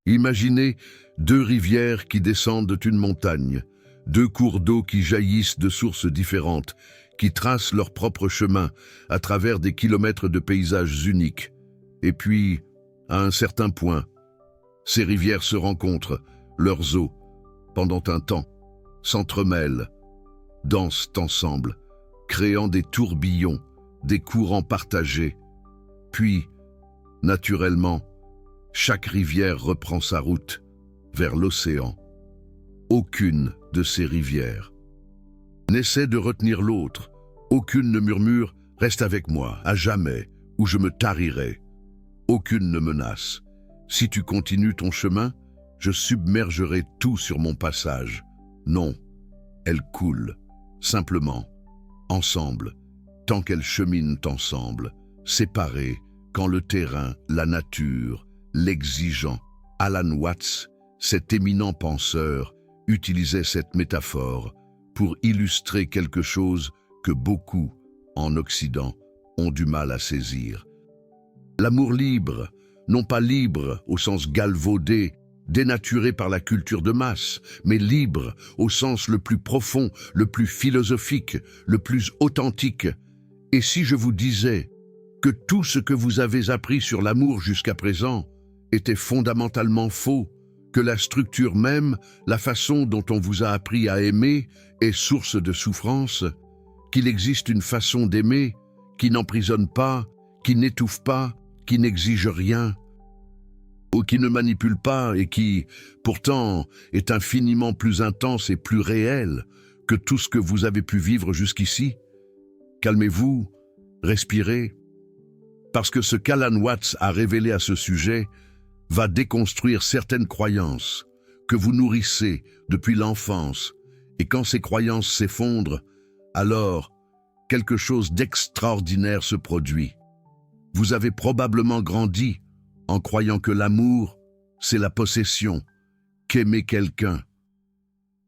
Imaginez deux rivières qui descendent une montagne, deux cours d'eau qui jaillissent de sources différentes, qui tracent leur propre chemin à travers des kilomètres de paysages uniques. Et puis, à un certain point, ces rivières se rencontrent, leurs eaux, pendant un temps, s'entremêlent, dansent ensemble, créant des tourbillons, des courants partagés. Puis, naturellement, chaque rivière reprend sa route vers l'océan. Aucune de ces rivières n'essaie de retenir l'autre. Aucune ne murmure « Reste avec moi, à jamais, ou je me tarirai ». Aucune ne menace. Si tu continues ton chemin, je submergerai tout sur mon passage. Non, elles coulent, simplement, ensemble, tant qu'elles cheminent ensemble, séparées, quand le terrain, la nature, l'exigeant. Alan Watts, cet éminent penseur, utilisait cette métaphore pour illustrer quelque chose que beaucoup, en Occident, ont du mal à saisir. L'amour libre, non pas libre au sens galvaudé, dénaturé par la culture de masse, mais libre au sens le plus profond, le plus philosophique, le plus authentique. Et si je vous disais que tout ce que vous avez appris sur l'amour jusqu'à présent était fondamentalement faux, que la structure même, la façon dont on vous a appris à aimer, est source de souffrance, qu'il existe une façon d'aimer qui n'emprisonne pas, qui n'étouffe pas, qui n'exige rien, ou qui ne manipule pas et qui, pourtant, est infiniment plus intense et plus réel que tout ce que vous avez pu vivre jusqu'ici. Calmez-vous, respirez, parce que ce qu'Alan Watts a révélé à ce sujet va déconstruire certaines croyances que vous nourrissez depuis l'enfance, et quand ces croyances s'effondrent, alors quelque chose d'extraordinaire se produit. Vous avez probablement grandi en croyant que l'amour, c'est la possession, qu'aimer quelqu'un,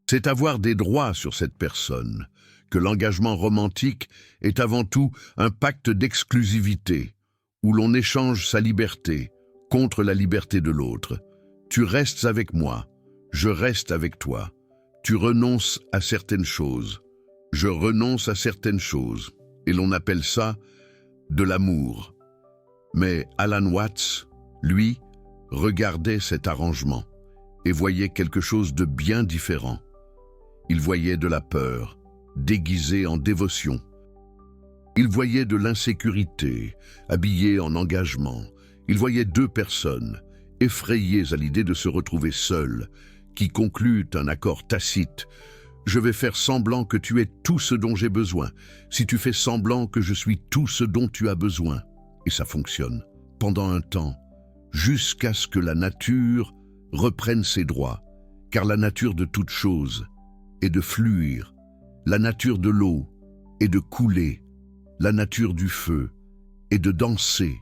c'est avoir des droits sur cette personne, que l'engagement romantique est avant tout un pacte d'exclusivité, où l'on échange sa liberté contre la liberté de l'autre. Tu restes avec moi, je reste avec toi. Tu renonces à certaines choses, je renonce à certaines choses, et l'on appelle ça de l'amour. Mais Alan Watts, lui, regardait cet arrangement et voyait quelque chose de bien différent. Il voyait de la peur, déguisée en dévotion. Il voyait de l'insécurité, habillée en engagement. Il voyait deux personnes, effrayées à l'idée de se retrouver seules, qui concluent un accord tacite. « Je vais faire semblant que tu es tout ce dont j'ai besoin, si tu fais semblant que je suis tout ce dont tu as besoin. » Et ça fonctionne, pendant un temps, jusqu'à ce que la nature reprenne ses droits, car la nature de toute chose est de fluir, la nature de l'eau est de couler, la nature du feu est de danser,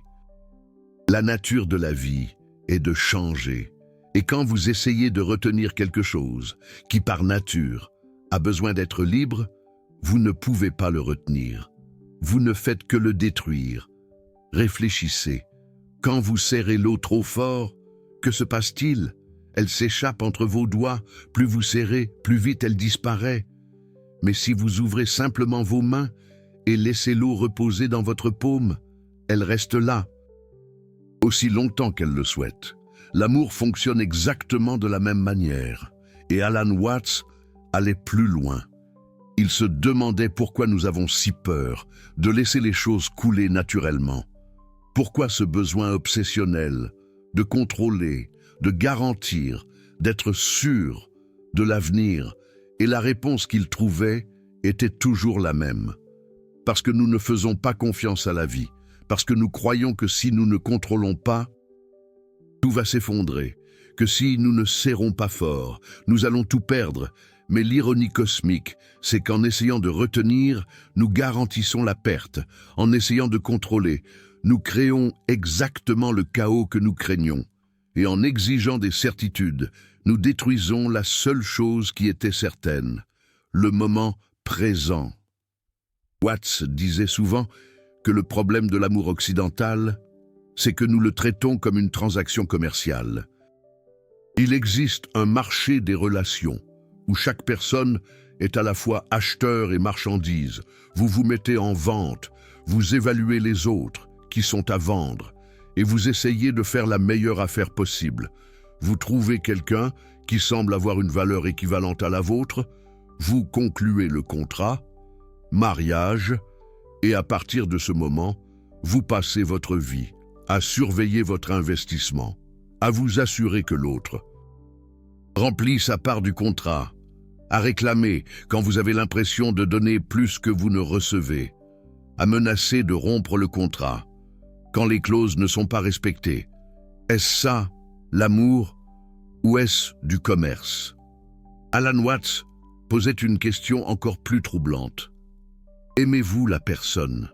la nature de la vie est de changer. Et quand vous essayez de retenir quelque chose qui, par nature, a besoin d'être libre, vous ne pouvez pas le retenir. Vous ne faites que le détruire. Réfléchissez. Quand vous serrez l'eau trop fort, que se passe-t-il? Elle s'échappe entre vos doigts. Plus vous serrez, plus vite elle disparaît. Mais si vous ouvrez simplement vos mains et laissez l'eau reposer dans votre paume, elle reste là, aussi longtemps qu'elle le souhaite. L'amour fonctionne exactement de la même manière. Et Alan Watts allait plus loin. Il se demandait pourquoi nous avons si peur de laisser les choses couler naturellement. Pourquoi ce besoin obsessionnel de contrôler, de garantir, d'être sûr de l'avenir? Et la réponse qu'il trouvait était toujours la même. Parce que nous ne faisons pas confiance à la vie, parce que nous croyons que si nous ne contrôlons pas, tout va s'effondrer, que si nous ne serrons pas fort, nous allons tout perdre. Mais l'ironie cosmique, c'est qu'en essayant de retenir, nous garantissons la perte. En essayant de contrôler, nous créons exactement le chaos que nous craignons. Et en exigeant des certitudes, nous détruisons la seule chose qui était certaine, le moment présent. Watts disait souvent que le problème de l'amour occidental, c'est que nous le traitons comme une transaction commerciale. Il existe un marché des relations, où chaque personne est à la fois acheteur et marchandise. Vous vous mettez en vente, vous évaluez les autres qui sont à vendre, et vous essayez de faire la meilleure affaire possible. Vous trouvez quelqu'un qui semble avoir une valeur équivalente à la vôtre, vous concluez le contrat, mariage, et à partir de ce moment, vous passez votre vie à surveiller votre investissement, à vous assurer que l'autre remplit sa part du contrat, à réclamer quand vous avez l'impression de donner plus que vous ne recevez, à menacer de rompre le contrat quand les clauses ne sont pas respectées. Est-ce ça, l'amour, ou est-ce du commerce? Alan Watts posait une question encore plus troublante. Aimez-vous la personne?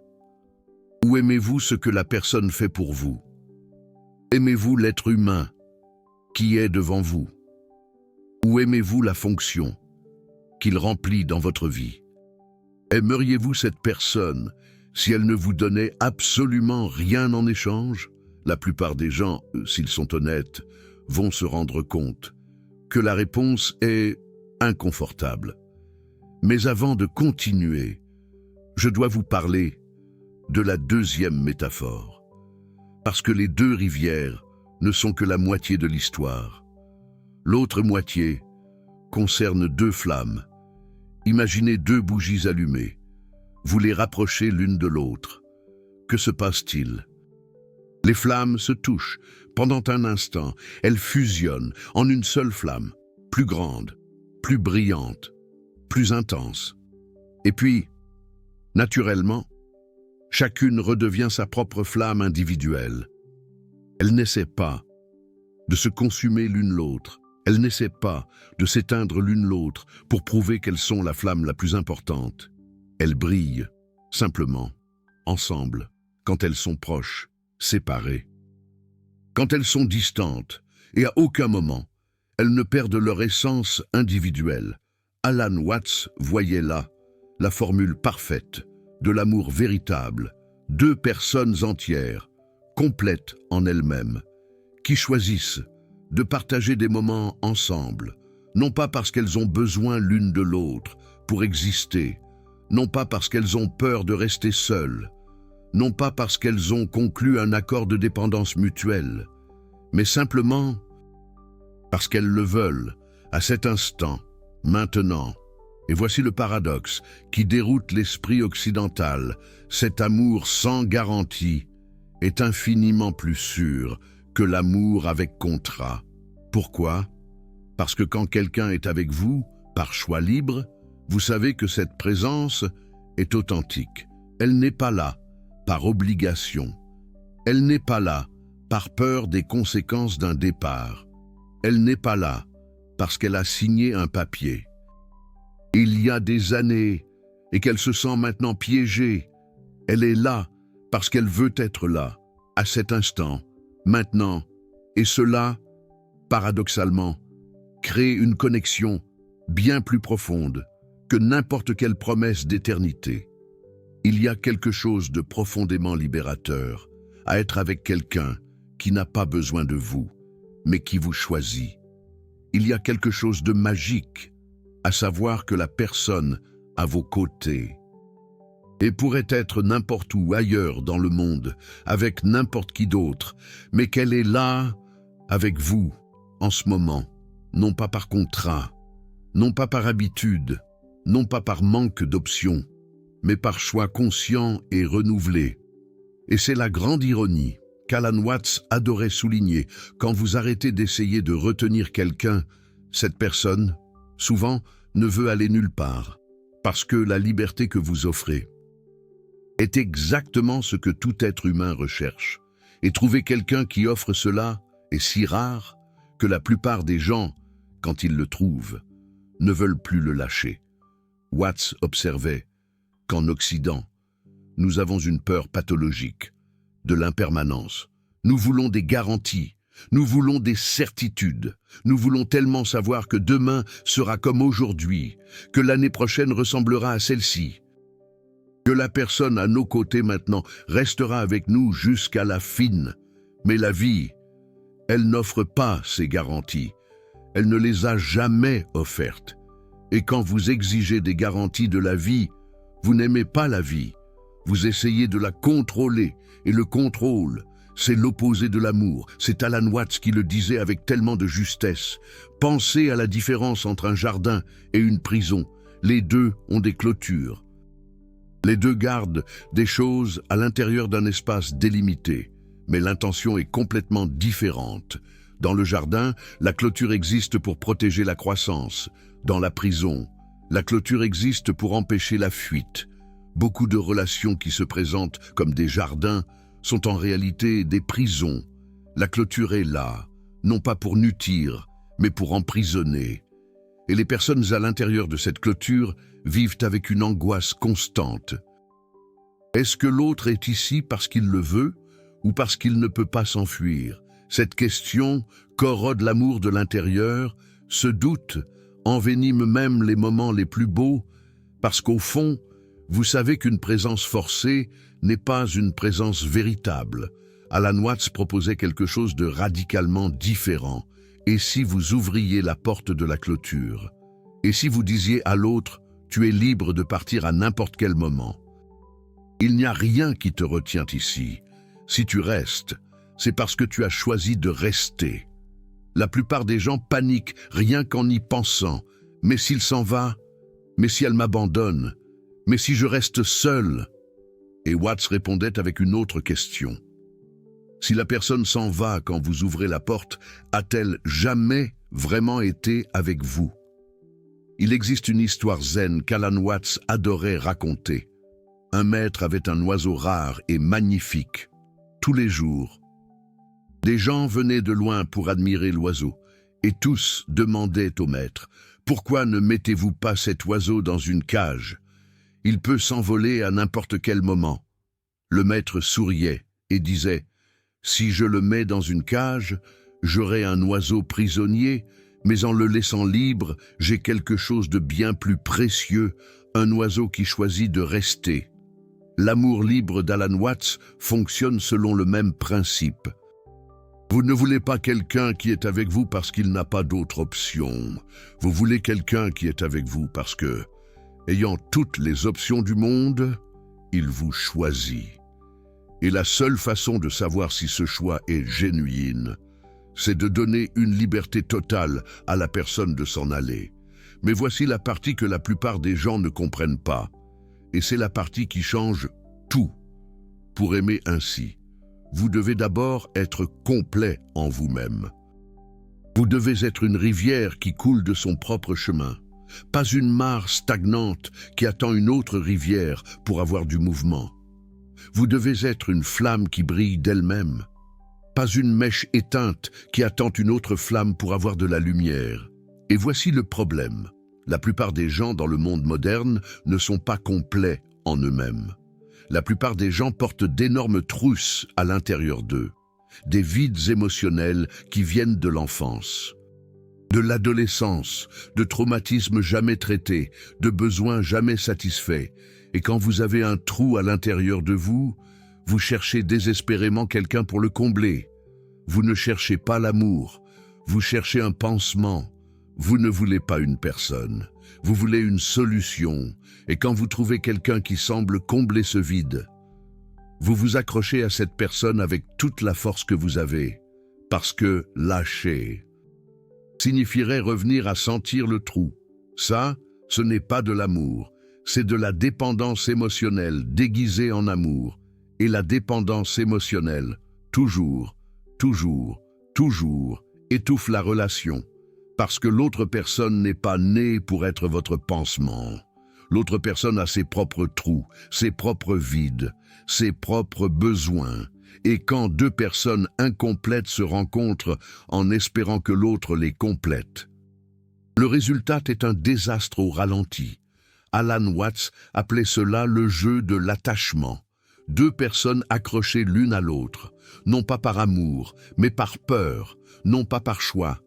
Ou aimez-vous ce que la personne fait pour vous? Aimez-vous l'être humain qui est devant vous? Ou aimez-vous la fonction qu'il remplit dans votre vie? Aimeriez-vous cette personne si elle ne vous donnait absolument rien en échange? La plupart des gens, s'ils sont honnêtes, vont se rendre compte que la réponse est inconfortable. Mais avant de continuer, je dois vous parler de la deuxième métaphore, parce que les deux rivières ne sont que la moitié de l'histoire. L'autre moitié concerne deux flammes. Imaginez deux bougies allumées. Vous les rapprochez l'une de l'autre. Que se passe-t-il? Les flammes se touchent. Pendant un instant, elles fusionnent en une seule flamme, plus grande, plus brillante, plus intense. Et puis, naturellement, chacune redevient sa propre flamme individuelle. Elle n'essaie pas de se consumer l'une l'autre. Elle n'essaie pas de s'éteindre l'une l'autre pour prouver qu'elles sont la flamme la plus importante. Elles brillent, simplement, ensemble, quand elles sont proches, séparées. Quand elles sont distantes, et à aucun moment, elles ne perdent leur essence individuelle. Alan Watts voyait là la formule parfaite de l'amour véritable, deux personnes entières, complètes en elles-mêmes, qui choisissent de partager des moments ensemble, non pas parce qu'elles ont besoin l'une de l'autre pour exister, non pas parce qu'elles ont peur de rester seules, non pas parce qu'elles ont conclu un accord de dépendance mutuelle, mais simplement parce qu'elles le veulent, à cet instant, maintenant. Et voici le paradoxe qui déroute l'esprit occidental. Cet amour sans garantie est infiniment plus sûr que l'amour avec contrat. Pourquoi? Parce que quand quelqu'un est avec vous, par choix libre, vous savez que cette présence est authentique. Elle n'est pas là par obligation. Elle n'est pas là par peur des conséquences d'un départ. Elle n'est pas là parce qu'elle a signé un papier. Il y a des années et qu'elle se sent maintenant piégée. Elle est là parce qu'elle veut être là, à cet instant, maintenant. Et cela, paradoxalement, crée une connexion bien plus profonde que n'importe quelle promesse d'éternité. Il y a quelque chose de profondément libérateur à être avec quelqu'un qui n'a pas besoin de vous, mais qui vous choisit. Il y a quelque chose de magique à savoir que la personne à vos côtés et pourrait être n'importe où ailleurs dans le monde, avec n'importe qui d'autre, mais qu'elle est là avec vous en ce moment, non pas par contrat, non pas par habitude, non pas par manque d'options, mais par choix conscient et renouvelé. Et c'est la grande ironie qu'Alan Watts adorait souligner. Quand vous arrêtez d'essayer de retenir quelqu'un, cette personne, souvent, ne veut aller nulle part, parce que la liberté que vous offrez est exactement ce que tout être humain recherche. Et trouver quelqu'un qui offre cela est si rare que la plupart des gens, quand ils le trouvent, ne veulent plus le lâcher. Watts observait qu'en Occident, nous avons une peur pathologique de l'impermanence. Nous voulons des garanties, nous voulons des certitudes. Nous voulons tellement savoir que demain sera comme aujourd'hui, que l'année prochaine ressemblera à celle-ci, que la personne à nos côtés maintenant restera avec nous jusqu'à la fin. Mais la vie, elle n'offre pas ces garanties. Elle ne les a jamais offertes. Et quand vous exigez des garanties de la vie, vous n'aimez pas la vie. Vous essayez de la contrôler, et le contrôle, c'est l'opposé de l'amour. C'est Alan Watts qui le disait avec tellement de justesse. Pensez à la différence entre un jardin et une prison. Les deux ont des clôtures. Les deux gardent des choses à l'intérieur d'un espace délimité, mais l'intention est complètement différente. Dans le jardin, la clôture existe pour protéger la croissance. Dans la prison, la clôture existe pour empêcher la fuite. Beaucoup de relations qui se présentent comme des jardins sont en réalité des prisons. La clôture est là, non pas pour nuire, mais pour emprisonner. Et les personnes à l'intérieur de cette clôture vivent avec une angoisse constante. Est-ce que l'autre est ici parce qu'il le veut ou parce qu'il ne peut pas s'enfuir? Cette question corrode l'amour de l'intérieur, ce doute envenime même les moments les plus beaux, parce qu'au fond, vous savez qu'une présence forcée n'est pas une présence véritable. Alan Watts proposait quelque chose de radicalement différent. Et si vous ouvriez la porte de la clôture? Et si vous disiez à l'autre, tu es libre de partir à n'importe quel moment? Il n'y a rien qui te retient ici. Si tu restes, c'est parce que tu as choisi de rester. La plupart des gens paniquent rien qu'en y pensant. Mais s'il s'en va? Mais si elle m'abandonne? Mais si je reste seul? Et Watts répondait avec une autre question. Si la personne s'en va quand vous ouvrez la porte, a-t-elle jamais vraiment été avec vous? Il existe une histoire zen qu'Alan Watts adorait raconter. Un maître avait un oiseau rare et magnifique. Tous les jours, des gens venaient de loin pour admirer l'oiseau, et tous demandaient au maître, « Pourquoi ne mettez-vous pas cet oiseau dans une cage? Il peut s'envoler à n'importe quel moment. » Le maître souriait et disait, « Si je le mets dans une cage, j'aurai un oiseau prisonnier, mais en le laissant libre, j'ai quelque chose de bien plus précieux, un oiseau qui choisit de rester. » L'amour libre d'Alan Watts fonctionne selon le même principe. Vous ne voulez pas quelqu'un qui est avec vous parce qu'il n'a pas d'autre option. Vous voulez quelqu'un qui est avec vous parce que, ayant toutes les options du monde, il vous choisit. Et la seule façon de savoir si ce choix est génuine, c'est de donner une liberté totale à la personne de s'en aller. Mais voici la partie que la plupart des gens ne comprennent pas. Et c'est la partie qui change tout. Pour aimer ainsi, vous devez d'abord être complet en vous-même. Vous devez être une rivière qui coule de son propre chemin, pas une mare stagnante qui attend une autre rivière pour avoir du mouvement. Vous devez être une flamme qui brille d'elle-même, pas une mèche éteinte qui attend une autre flamme pour avoir de la lumière. Et voici le problème. La plupart des gens dans le monde moderne ne sont pas complets en eux-mêmes. La plupart des gens portent d'énormes trousses à l'intérieur d'eux, des vides émotionnels qui viennent de l'enfance, de l'adolescence, de traumatismes jamais traités, de besoins jamais satisfaits. Et quand vous avez un trou à l'intérieur de vous, vous cherchez désespérément quelqu'un pour le combler. Vous ne cherchez pas l'amour, vous cherchez un pansement. Vous ne voulez pas une personne, vous voulez une solution. Et quand vous trouvez quelqu'un qui semble combler ce vide, vous vous accrochez à cette personne avec toute la force que vous avez, parce que lâcher signifierait revenir à sentir le trou. Ça, ce n'est pas de l'amour, c'est de la dépendance émotionnelle déguisée en amour. Et la dépendance émotionnelle, toujours, étouffe la relation. Parce que l'autre personne n'est pas née pour être votre pansement. L'autre personne a ses propres trous, ses propres vides, ses propres besoins. Et quand deux personnes incomplètes se rencontrent en espérant que l'autre les complète, le résultat est un désastre au ralenti. Alan Watts appelait cela le jeu de l'attachement. Deux personnes accrochées l'une à l'autre, non pas par amour, mais par peur, non pas par choix,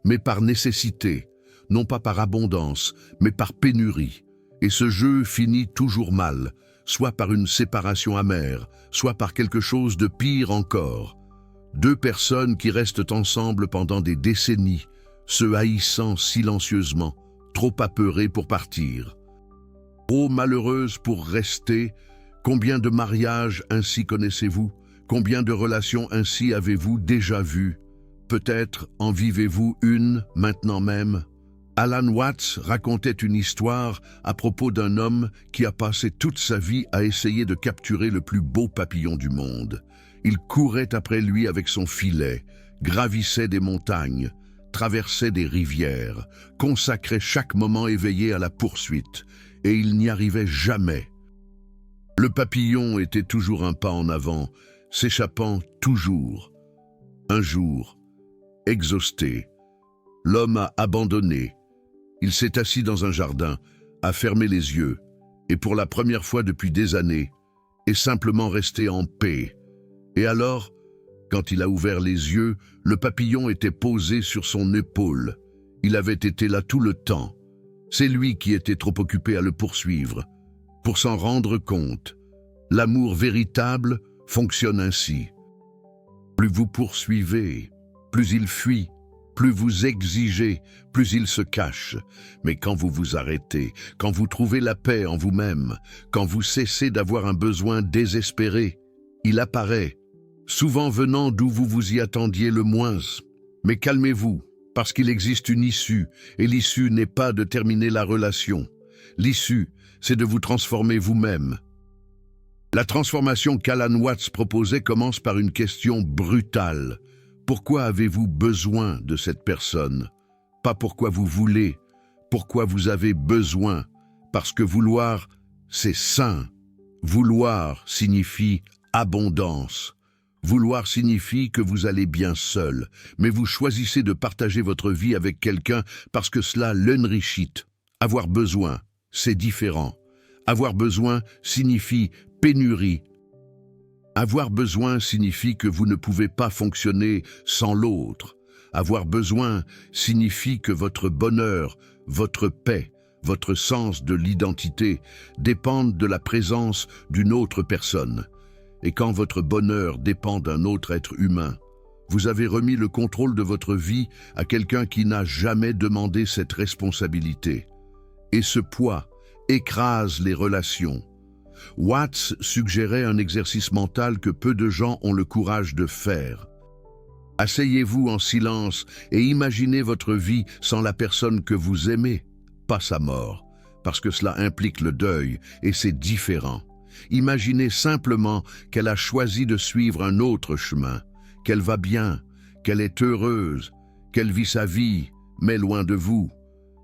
mais par nécessité, non pas par abondance, mais par pénurie. Et ce jeu finit toujours mal, soit par une séparation amère, soit par quelque chose de pire encore. Deux personnes qui restent ensemble pendant des décennies, se haïssant silencieusement, trop apeurée pour partir. Trop malheureuse pour rester, combien de mariages ainsi connaissez-vous? Combien de relations ainsi avez-vous déjà vues? Peut-être en vivez-vous une maintenant même? Alan Watts racontait une histoire à propos d'un homme qui a passé toute sa vie à essayer de capturer le plus beau papillon du monde. Il courait après lui avec son filet, gravissait des montagnes, traversait des rivières, consacrait chaque moment éveillé à la poursuite, et il n'y arrivait jamais. Le papillon était toujours un pas en avant, s'échappant toujours. Un jour, exhausté, l'homme a abandonné. Il s'est assis dans un jardin, a fermé les yeux, et pour la première fois depuis des années, est simplement resté en paix. Et alors, quand il a ouvert les yeux, le papillon était posé sur son épaule. Il avait été là tout le temps. C'est lui qui était trop occupé à le poursuivre. Pour s'en rendre compte, l'amour véritable fonctionne ainsi. Plus vous poursuivez, plus il fuit. Plus vous exigez, plus il se cache. Mais quand vous vous arrêtez, quand vous trouvez la paix en vous-même, quand vous cessez d'avoir un besoin désespéré, il apparaît, souvent venant d'où vous vous y attendiez le moins. Mais calmez-vous, parce qu'il existe une issue, et l'issue n'est pas de terminer la relation. L'issue, c'est de vous transformer vous-même. La transformation qu'Alan Watts proposait commence par une question brutale. Pourquoi avez-vous besoin de cette personne? Pas pourquoi vous voulez, pourquoi vous avez besoin. Parce que vouloir, c'est sain. Vouloir signifie abondance. Vouloir signifie que vous allez bien seul, mais vous choisissez de partager votre vie avec quelqu'un parce que cela l'enrichit. Avoir besoin, c'est différent. Avoir besoin signifie pénurie. Avoir besoin signifie que vous ne pouvez pas fonctionner sans l'autre. Avoir besoin signifie que votre bonheur, votre paix, votre sens de l'identité dépendent de la présence d'une autre personne. Et quand votre bonheur dépend d'un autre être humain, vous avez remis le contrôle de votre vie à quelqu'un qui n'a jamais demandé cette responsabilité. Et ce poids écrase les relations. Watts suggérait un exercice mental que peu de gens ont le courage de faire. Asseyez-vous en silence et imaginez votre vie sans la personne que vous aimez, pas sa mort, parce que cela implique le deuil et c'est différent. Imaginez simplement qu'elle a choisi de suivre un autre chemin, qu'elle va bien, qu'elle est heureuse, qu'elle vit sa vie, mais loin de vous.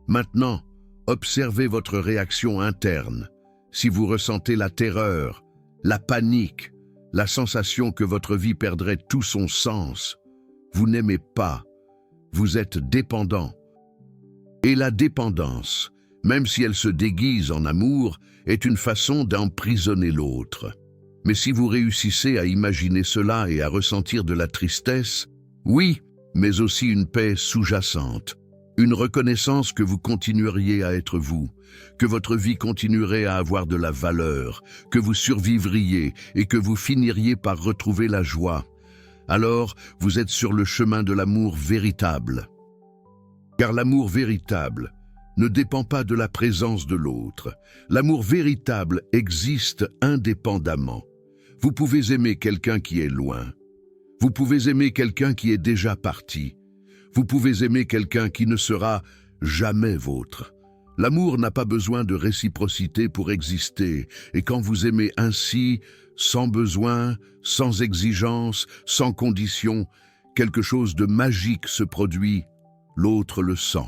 Maintenant, observez votre réaction interne. Si vous ressentez la terreur, la panique, la sensation que votre vie perdrait tout son sens, vous n'aimez pas, vous êtes dépendant. Et la dépendance, même si elle se déguise en amour, est une façon d'emprisonner l'autre. Mais si vous réussissez à imaginer cela et à ressentir de la tristesse, oui, mais aussi une paix sous-jacente, une reconnaissance que vous continueriez à être vous, que votre vie continuerait à avoir de la valeur, que vous survivriez et que vous finiriez par retrouver la joie. Alors, vous êtes sur le chemin de l'amour véritable. Car l'amour véritable ne dépend pas de la présence de l'autre. L'amour véritable existe indépendamment. Vous pouvez aimer quelqu'un qui est loin. Vous pouvez aimer quelqu'un qui est déjà parti. Vous pouvez aimer quelqu'un qui ne sera jamais vôtre. L'amour n'a pas besoin de réciprocité pour exister, et quand vous aimez ainsi, sans besoin, sans exigence, sans condition, quelque chose de magique se produit, l'autre le sent.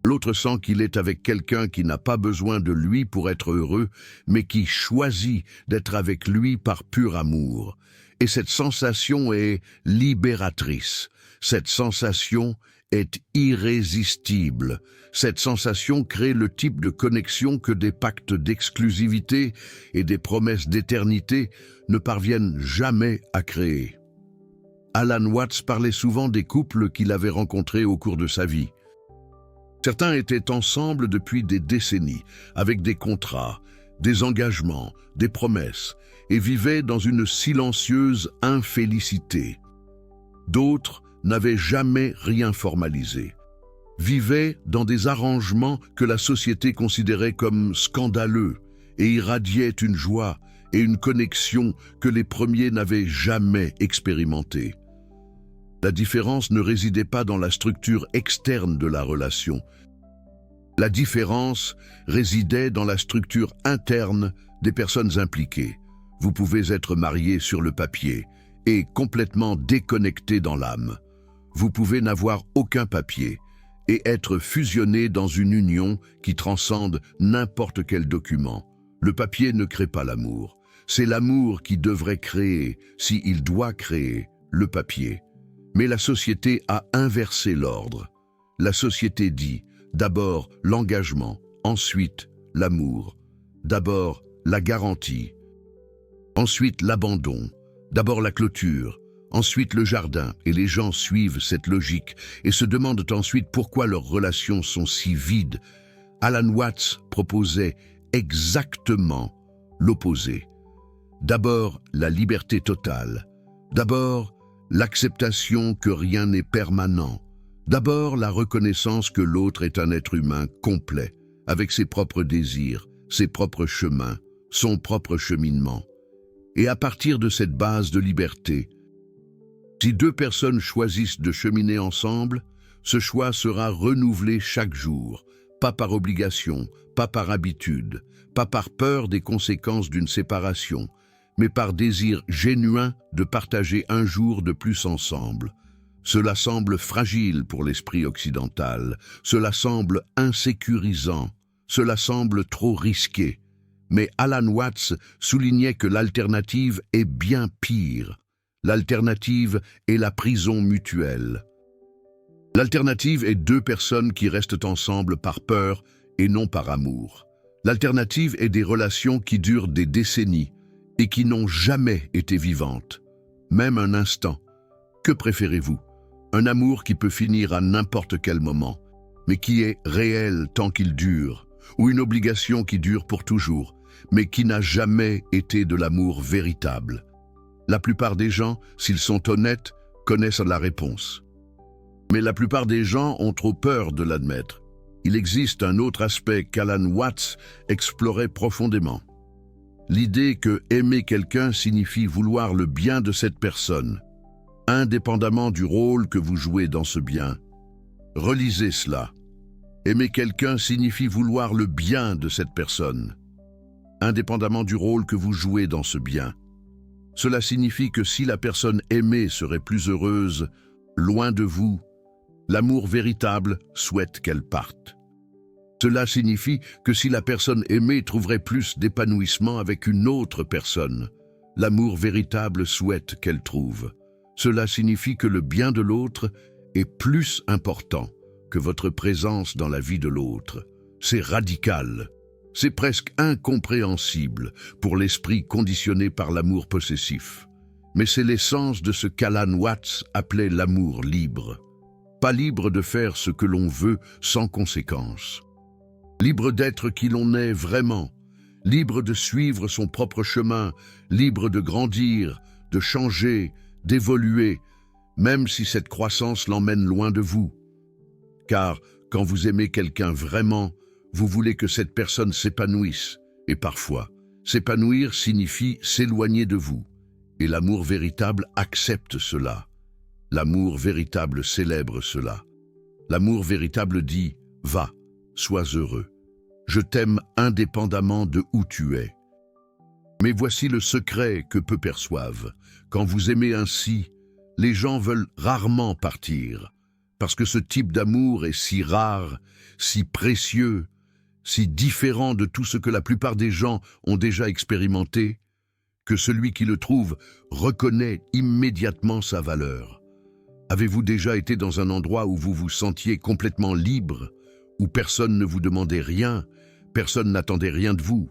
L'autre sent qu'il est avec quelqu'un qui n'a pas besoin de lui pour être heureux, mais qui choisit d'être avec lui par pur amour. Et cette sensation est libératrice. Cette sensation est irrésistible. Cette sensation crée le type de connexion que des pactes d'exclusivité et des promesses d'éternité ne parviennent jamais à créer. Alan Watts parlait souvent des couples qu'il avait rencontrés au cours de sa vie. Certains étaient ensemble depuis des décennies, avec des contrats, des engagements, des promesses, et vivaient dans une silencieuse infélicité. D'autres n'avaient jamais rien formalisé, vivaient dans des arrangements que la société considérait comme scandaleux et irradiaient une joie et une connexion que les premiers n'avaient jamais expérimentées. La différence ne résidait pas dans la structure externe de la relation. La différence résidait dans la structure interne des personnes impliquées. Vous pouvez être marié sur le papier et complètement déconnecté dans l'âme. Vous pouvez n'avoir aucun papier et être fusionné dans une union qui transcende n'importe quel document. Le papier ne crée pas l'amour. C'est l'amour qui devrait créer, s'il doit créer, le papier. Mais la société a inversé l'ordre. La société dit d'abord l'engagement, ensuite l'amour, d'abord la garantie, ensuite l'abandon, d'abord la clôture, ensuite le jardin, et les gens suivent cette logique et se demandent ensuite pourquoi leurs relations sont si vides. Alan Watts proposait exactement l'opposé. D'abord la liberté totale, d'abord l'acceptation que rien n'est permanent, d'abord la reconnaissance que l'autre est un être humain complet, avec ses propres désirs, ses propres chemins, son propre cheminement. Et à partir de cette base de liberté, si deux personnes choisissent de cheminer ensemble, ce choix sera renouvelé chaque jour, pas par obligation, pas par habitude, pas par peur des conséquences d'une séparation, mais par désir genuin de partager un jour de plus ensemble. Cela semble fragile pour l'esprit occidental, cela semble insécurisant, cela semble trop risqué. Mais Alan Watts soulignait que l'alternative est bien pire. L'alternative est la prison mutuelle. L'alternative est deux personnes qui restent ensemble par peur et non par amour. L'alternative est des relations qui durent des décennies et qui n'ont jamais été vivantes, même un instant. Que préférez-vous? Un amour qui peut finir à n'importe quel moment, mais qui est réel tant qu'il dure, ou une obligation qui dure pour toujours, mais qui n'a jamais été de l'amour véritable? La plupart des gens, s'ils sont honnêtes, connaissent la réponse. Mais la plupart des gens ont trop peur de l'admettre. Il existe un autre aspect qu'Alan Watts explorait profondément. L'idée que aimer quelqu'un signifie vouloir le bien de cette personne, indépendamment du rôle que vous jouez dans ce bien. Relisez cela. Aimer quelqu'un signifie vouloir le bien de cette personne, indépendamment du rôle que vous jouez dans ce bien. Cela signifie que si la personne aimée serait plus heureuse, loin de vous, l'amour véritable souhaite qu'elle parte. Cela signifie que si la personne aimée trouverait plus d'épanouissement avec une autre personne, l'amour véritable souhaite qu'elle trouve. Cela signifie que le bien de l'autre est plus important que votre présence dans la vie de l'autre. C'est radical. C'est presque incompréhensible pour l'esprit conditionné par l'amour possessif. Mais c'est l'essence de ce qu'Alan Watts appelait l'amour libre. Pas libre de faire ce que l'on veut sans conséquence. Libre d'être qui l'on est vraiment. Libre de suivre son propre chemin. Libre de grandir, de changer, d'évoluer, même si cette croissance l'emmène loin de vous. Car quand vous aimez quelqu'un vraiment, vous voulez que cette personne s'épanouisse. Et parfois, s'épanouir signifie s'éloigner de vous. Et l'amour véritable accepte cela. L'amour véritable célèbre cela. L'amour véritable dit « Va, sois heureux. Je t'aime indépendamment de où tu es. » Mais voici le secret que peu perçoivent. Quand vous aimez ainsi, les gens veulent rarement partir, parce que ce type d'amour est si rare, si précieux, si différent de tout ce que la plupart des gens ont déjà expérimenté, que celui qui le trouve reconnaît immédiatement sa valeur. Avez-vous déjà été dans un endroit où vous vous sentiez complètement libre, où personne ne vous demandait rien, personne n'attendait rien de vous,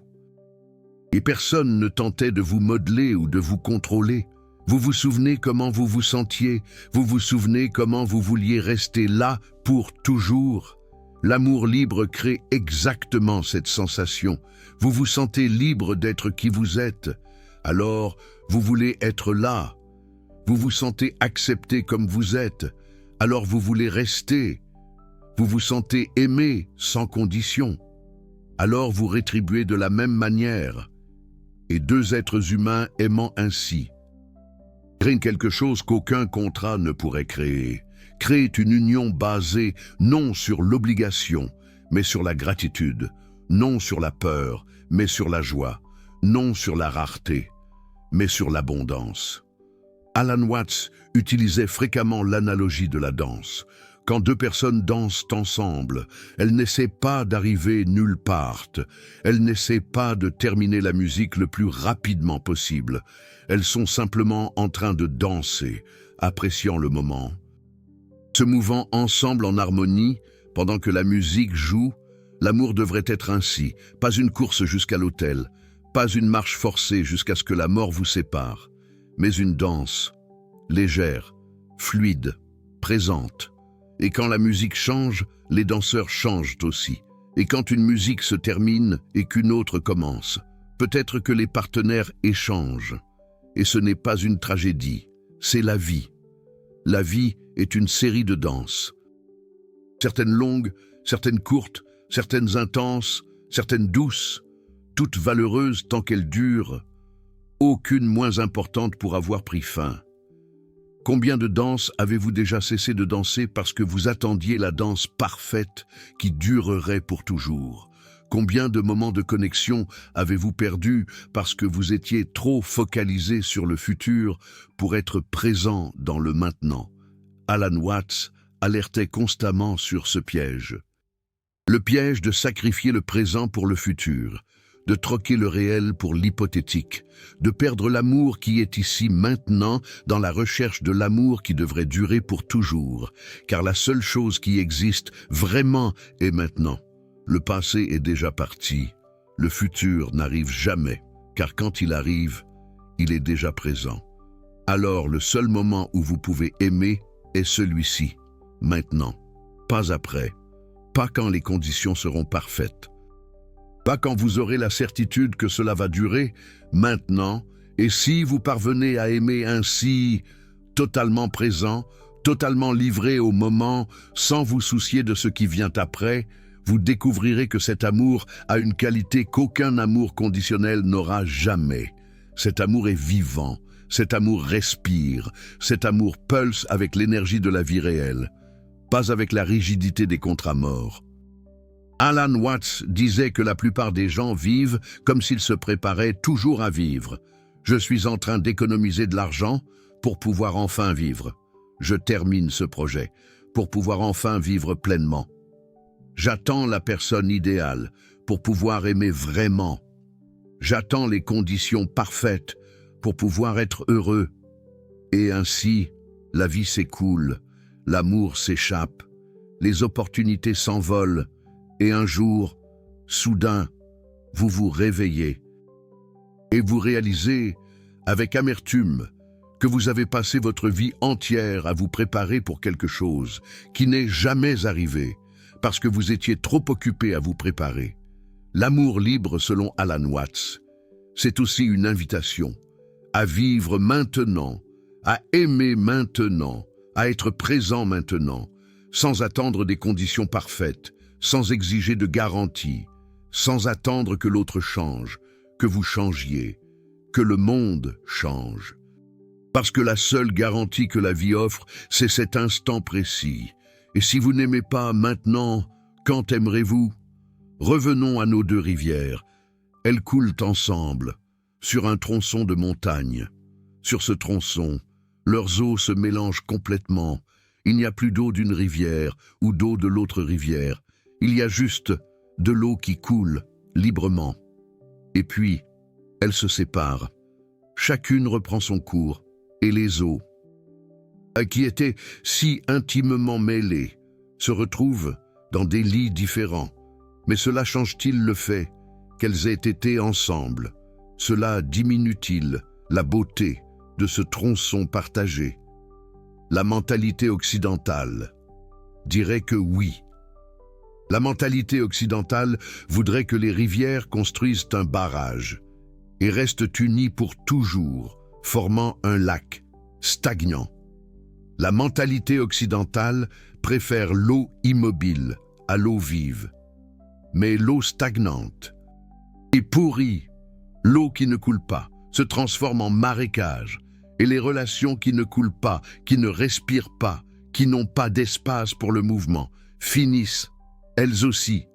et personne ne tentait de vous modeler ou de vous contrôler? Vous vous souvenez comment vous vous sentiez? Vous vous souvenez comment vous vouliez rester là pour toujours? L'amour libre crée exactement cette sensation. Vous vous sentez libre d'être qui vous êtes. Alors, vous voulez être là. Vous vous sentez accepté comme vous êtes. alors vous voulez rester. Vous vous sentez aimé sans condition. Alors vous rétribuez de la même manière. Et deux êtres humains aimant ainsi créent quelque chose qu'aucun contrat ne pourrait créer. Créent une union basée non sur l'obligation, mais sur la gratitude, non sur la peur, mais sur la joie, non sur la rareté, mais sur l'abondance. Alan Watts utilisait fréquemment l'analogie de la danse. Quand deux personnes dansent ensemble, elles n'essaient pas d'arriver nulle part. Elles n'essaient pas de terminer la musique le plus rapidement possible. Elles sont simplement en train de danser, appréciant le moment. Se mouvant ensemble en harmonie, pendant que la musique joue, l'amour devrait être ainsi, pas une course jusqu'à l'autel, pas une marche forcée jusqu'à ce que la mort vous sépare, mais une danse, légère, fluide, présente. Et quand la musique change, les danseurs changent aussi. Et quand une musique se termine et qu'une autre commence, peut-être que les partenaires échangent. Et ce n'est pas une tragédie, c'est la vie. La vie est une série de danses. Certaines longues, certaines courtes, certaines intenses, certaines douces, toutes valeureuses tant qu'elles durent, aucune moins importante pour avoir pris fin. Combien de danses avez-vous déjà cessé de danser parce que vous attendiez la danse parfaite qui durerait pour toujours? Combien de moments de connexion avez-vous perdu parce que vous étiez trop focalisé sur le futur pour être présent dans le maintenant? Alan Watts alertait constamment sur ce piège. Le piège de sacrifier le présent pour le futur, de troquer le réel pour l'hypothétique, de perdre l'amour qui est ici maintenant dans la recherche de l'amour qui devrait durer pour toujours, car la seule chose qui existe vraiment est maintenant. Le passé est déjà parti, le futur n'arrive jamais, car quand il arrive, il est déjà présent. Alors le seul moment où vous pouvez aimer est celui-ci, maintenant, pas après, pas quand les conditions seront parfaites. Pas quand vous aurez la certitude que cela va durer, maintenant, et si vous parvenez à aimer ainsi, totalement présent, totalement livré au moment, sans vous soucier de ce qui vient après, vous découvrirez que cet amour a une qualité qu'aucun amour conditionnel n'aura jamais. Cet amour est vivant, cet amour respire, cet amour pulse avec l'énergie de la vie réelle, pas avec la rigidité des contrats morts. Alan Watts disait que la plupart des gens vivent comme s'ils se préparaient toujours à vivre. Je suis en train d'économiser de l'argent pour pouvoir enfin vivre. Je termine ce projet pour pouvoir enfin vivre pleinement. J'attends la personne idéale pour pouvoir aimer vraiment. J'attends les conditions parfaites pour pouvoir être heureux. Et ainsi, la vie s'écoule, l'amour s'échappe, les opportunités s'envolent, et un jour, soudain, vous vous réveillez et vous réalisez, avec amertume, que vous avez passé votre vie entière à vous préparer pour quelque chose qui n'est jamais arrivé, parce que vous étiez trop occupé à vous préparer. L'amour libre, selon Alan Watts, c'est aussi une invitation à vivre maintenant, à aimer maintenant, à être présent maintenant, sans attendre des conditions parfaites, sans exiger de garantie, sans attendre que l'autre change, que vous changiez, que le monde change. Parce que la seule garantie que la vie offre, c'est cet instant précis. Et si vous n'aimez pas maintenant, quand aimerez-vous? Revenons à nos deux rivières. Elles coulent ensemble, sur un tronçon de montagne. Sur ce tronçon, leurs eaux se mélangent complètement. Il n'y a plus d'eau d'une rivière ou d'eau de l'autre rivière. Il y a juste de l'eau qui coule librement. Et puis, elles se séparent. Chacune reprend son cours, et les eaux, qui étaient si intimement mêlées, se retrouvent dans des lits différents. Mais cela change-t-il le fait qu'elles aient été ensemble? Cela diminue-t-il la beauté de ce tronçon partagé? La mentalité occidentale dirait que oui. La mentalité occidentale voudrait que les rivières construisent un barrage et restent unies pour toujours, formant un lac stagnant. La mentalité occidentale préfère l'eau immobile à l'eau vive. Mais l'eau stagnante et pourrie, l'eau qui ne coule pas, se transforme en marécage, et les relations qui ne coulent pas, qui ne respirent pas, qui n'ont pas d'espace pour le mouvement, finissent, elles aussi,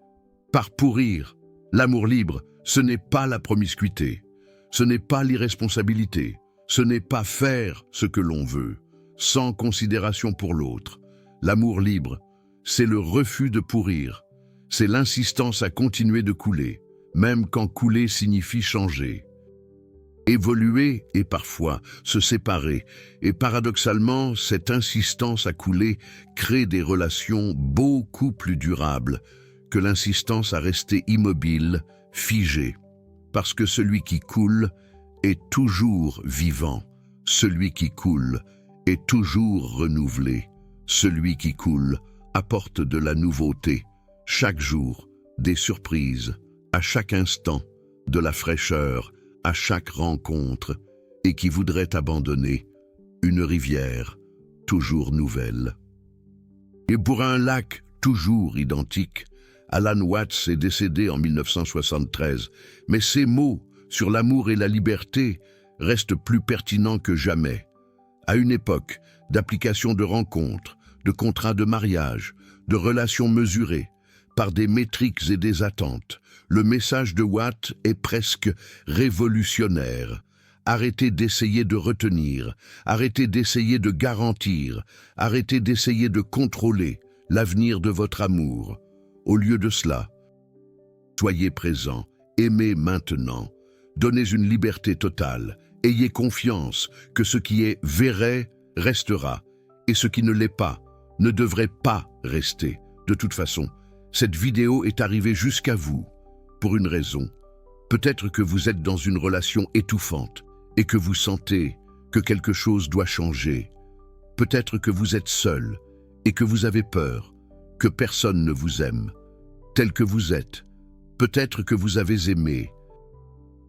par pourrir. L'amour libre, ce n'est pas la promiscuité, ce n'est pas l'irresponsabilité, ce n'est pas faire ce que l'on veut, sans considération pour l'autre. L'amour libre, c'est le refus de pourrir, c'est l'insistance à continuer de couler, même quand couler signifie changer. Évoluer et parfois se séparer, et paradoxalement, cette insistance à couler crée des relations beaucoup plus durables que l'insistance à rester immobile, figé. Parce que celui qui coule est toujours vivant, celui qui coule est toujours renouvelé, celui qui coule apporte de la nouveauté, chaque jour, des surprises, à chaque instant, de la fraîcheur, à chaque rencontre, et qui voudrait abandonner une rivière toujours nouvelle. Et pour un lac toujours identique, Alan Watts est décédé en 1973, mais ses mots sur l'amour et la liberté restent plus pertinents que jamais. À une époque d'application de rencontres, de contrats de mariage, de relations mesurées, par des métriques et des attentes, le message de Watts est presque révolutionnaire. Arrêtez d'essayer de retenir, arrêtez d'essayer de garantir, arrêtez d'essayer de contrôler l'avenir de votre amour. Au lieu de cela, soyez présent, aimez maintenant, donnez une liberté totale, ayez confiance que ce qui est vrai restera, et ce qui ne l'est pas ne devrait pas rester. De toute façon, cette vidéo est arrivée jusqu'à vous pour une raison. Peut-être que vous êtes dans une relation étouffante et que vous sentez que quelque chose doit changer. Peut-être que vous êtes seul et que vous avez peur, que personne ne vous aime, tel que vous êtes. Peut-être que vous avez aimé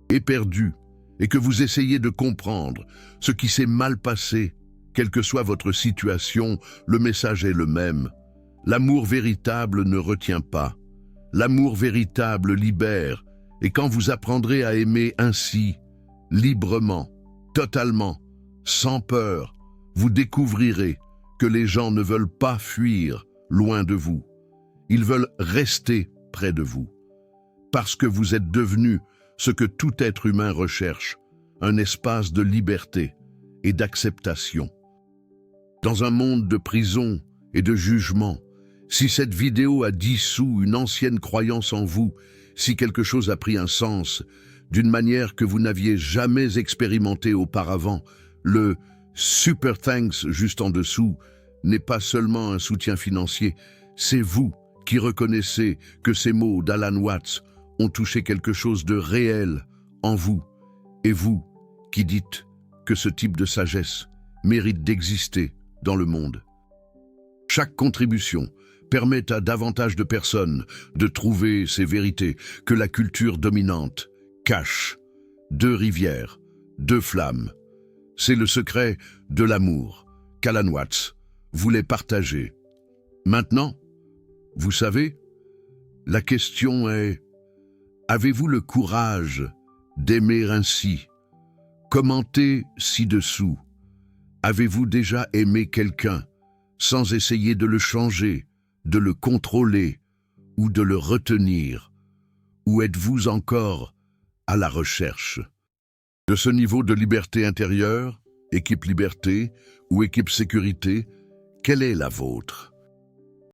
et perdu et que vous essayez de comprendre ce qui s'est mal passé. Quelle que soit votre situation, le message est le même. L'amour véritable ne retient pas. L'amour véritable libère, et quand vous apprendrez à aimer ainsi, librement, totalement, sans peur, vous découvrirez que les gens ne veulent pas fuir loin de vous. Ils veulent rester près de vous. Parce que vous êtes devenu ce que tout être humain recherche, un espace de liberté et d'acceptation. Dans un monde de prison et de jugement, si cette vidéo a dissous une ancienne croyance en vous, si quelque chose a pris un sens d'une manière que vous n'aviez jamais expérimenté auparavant, le « super thanks » juste en dessous n'est pas seulement un soutien financier, c'est vous qui reconnaissez que ces mots d'Alan Watts ont touché quelque chose de réel en vous, et vous qui dites que ce type de sagesse mérite d'exister dans le monde. Chaque contribution permet à davantage de personnes de trouver ces vérités que la culture dominante cache. 2 rivières, 2 flammes. C'est le secret de l'amour qu'Alan Watts voulait partager. Maintenant, vous savez, la question est: avez-vous le courage d'aimer ainsi? Commentez ci-dessous. Avez-vous déjà aimé quelqu'un sans essayer de le changer, de le contrôler ou de le retenir? Ou êtes-vous encore à la recherche de ce niveau de liberté intérieure, équipe liberté ou équipe sécurité? Quelle est la vôtre?